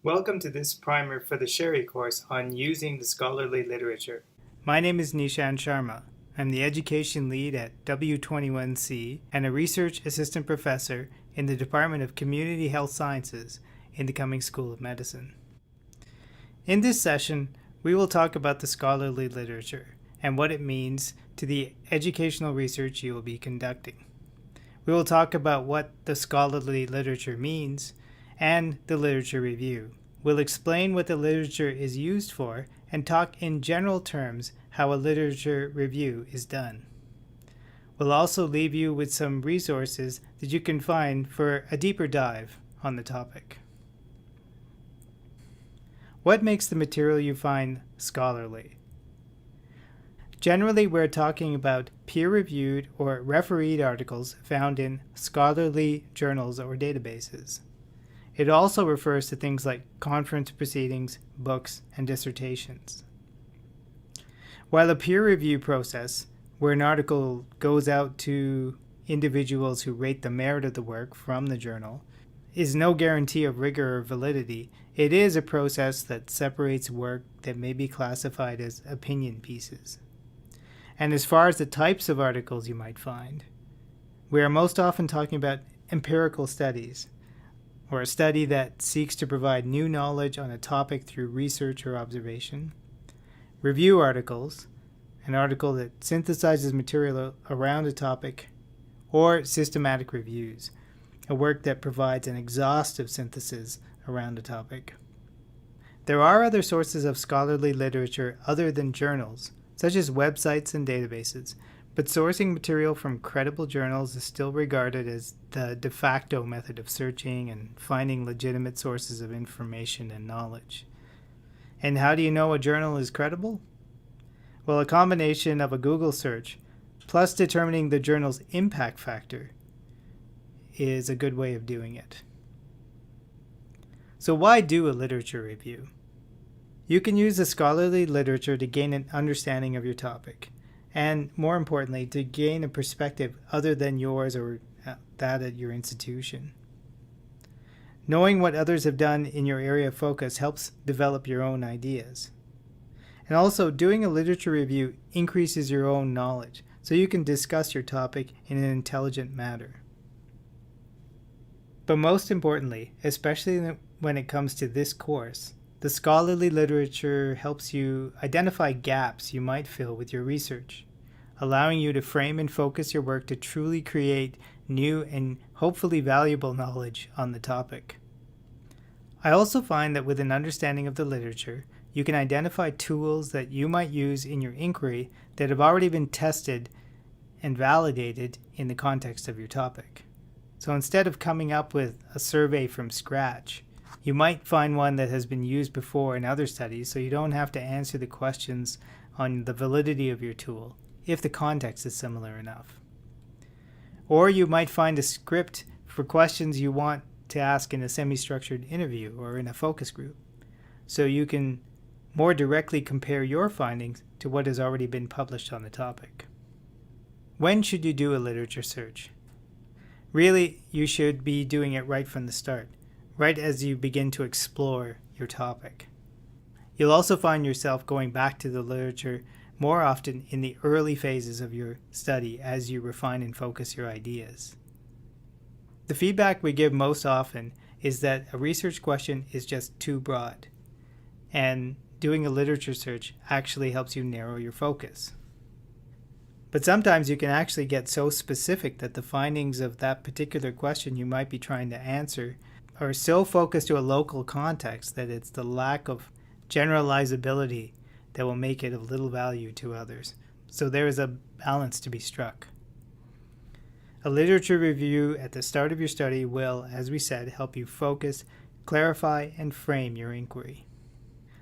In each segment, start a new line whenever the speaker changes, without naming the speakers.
Welcome to this primer for the SHERI course on using the scholarly literature. My name is Nishan Sharma. I'm the education lead at W21C and a research assistant professor in the Department of Community Health Sciences in the Cummings School of Medicine. In this session, we will talk about the scholarly literature and what it means to the educational research you will be conducting. We will talk about what the scholarly literature means and the literature review. We'll explain what the literature is used for and talk in general terms how a literature review is done. We'll also leave you with some resources that you can find for a deeper dive on the topic. What makes the material you find scholarly? Generally, we're talking about peer-reviewed or refereed articles found in scholarly journals or databases. It also refers to things like conference proceedings, books, and dissertations. While a peer review process, where an article goes out to individuals who rate the merit of the work from the journal, is no guarantee of rigor or validity, it is a process that separates work that may be classified as opinion pieces. And as far as the types of articles you might find, we are most often talking about empirical studies, or a study that seeks to provide new knowledge on a topic through research or observation. Review articles, an article that synthesizes material around a topic. Or systematic reviews, a work that provides an exhaustive synthesis around a topic. There are other sources of scholarly literature other than journals, such as websites and databases, but sourcing material from credible journals is still regarded as the de facto method of searching and finding legitimate sources of information and knowledge. And how do you know a journal is credible? Well, a combination of a Google search plus determining the journal's impact factor is a good way of doing it. So why do a literature review? You can use the scholarly literature to gain an understanding of your topic, and more importantly, to gain a perspective other than yours or that at your institution. Knowing what others have done in your area of focus helps develop your own ideas. And also, doing a literature review increases your own knowledge, so you can discuss your topic in an intelligent manner. But most importantly, especially when it comes to this course, the scholarly literature helps you identify gaps you might fill with your research, allowing you to frame and focus your work to truly create new and hopefully valuable knowledge on the topic. I also find that with an understanding of the literature, you can identify tools that you might use in your inquiry that have already been tested and validated in the context of your topic. So instead of coming up with a survey from scratch, you might find one that has been used before in other studies, so you don't have to answer the questions on the validity of your tool if the context is similar enough. Or you might find a script for questions you want to ask in a semi-structured interview or in a focus group, so you can more directly compare your findings to what has already been published on the topic. When should you do a literature search? Really, you should be doing it right from the start, right as you begin to explore your topic. You'll also find yourself going back to the literature more often in the early phases of your study as you refine and focus your ideas. The feedback we give most often is that a research question is just too broad, and doing a literature search actually helps you narrow your focus. But sometimes you can actually get so specific that the findings of that particular question you might be trying to answer are so focused to a local context that it's the lack of generalizability that will make it of little value to others. So there is a balance to be struck. A literature review at the start of your study will, as we said, help you focus, clarify, and frame your inquiry.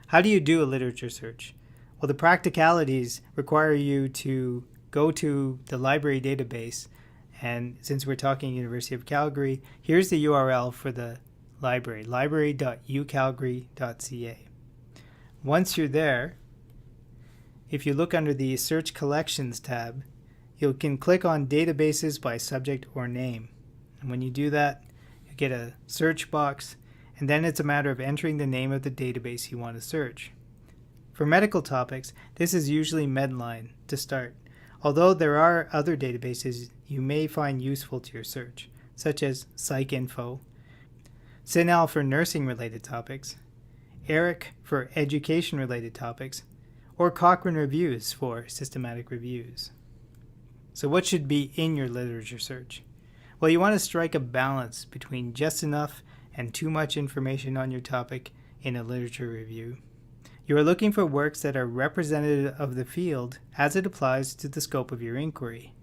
How do you do a literature search? Well, the practicalities require you to go to the library database, and since we're talking University of Calgary, here's the URL for the library, library.ucalgary.ca. Once you're there, if you look under the Search Collections tab, you can click on Databases by Subject or Name. And when you do that, you get a search box, and then it's a matter of entering the name of the database you want to search. For medical topics, this is usually Medline to start, although there are other databases you may find useful to your search, such as PsycInfo, CINAHL for nursing-related topics, ERIC for education-related topics, or Cochrane Reviews for systematic reviews. So what should be in your literature search? Well, you want to strike a balance between just enough and too much information on your topic in a literature review. You are looking for works that are representative of the field as it applies to the scope of your inquiry.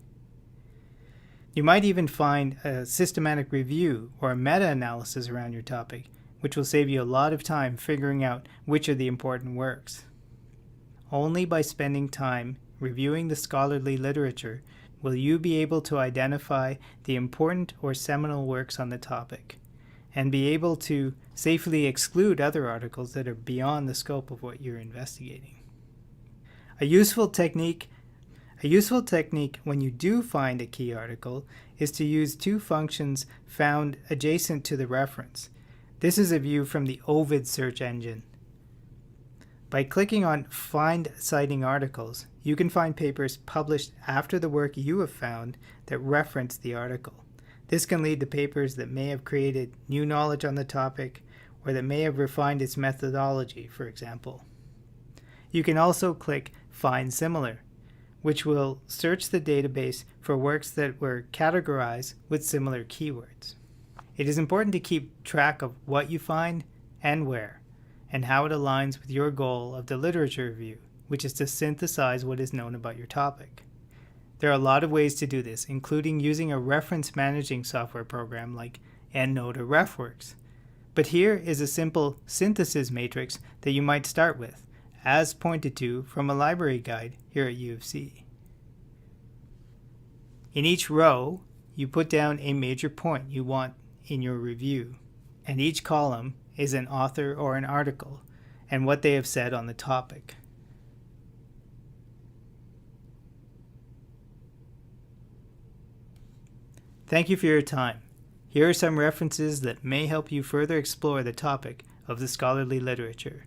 You might even find a systematic review or a meta-analysis around your topic, which will save you a lot of time figuring out which are the important works. Only by spending time reviewing the scholarly literature will you be able to identify the important or seminal works on the topic, and be able to safely exclude other articles that are beyond the scope of what you're investigating. A useful technique when you do find a key article is to use two functions found adjacent to the reference. This is a view from the Ovid search engine. By clicking on Find Citing Articles, you can find papers published after the work you have found that reference the article. This can lead to papers that may have created new knowledge on the topic, or that may have refined its methodology, for example. You can also click Find Similar, which will search the database for works that were categorized with similar keywords. It is important to keep track of what you find and where, and how it aligns with your goal of the literature review, which is to synthesize what is known about your topic. There are a lot of ways to do this, including using a reference managing software program like EndNote or RefWorks. But here is a simple synthesis matrix that you might start with, as pointed to from a library guide here at U of C. In each row, you put down a major point you want in your review, and each column is an author or an article and what they have said on the topic. Thank you for your time. Here are some references that may help you further explore the topic of the scholarly literature.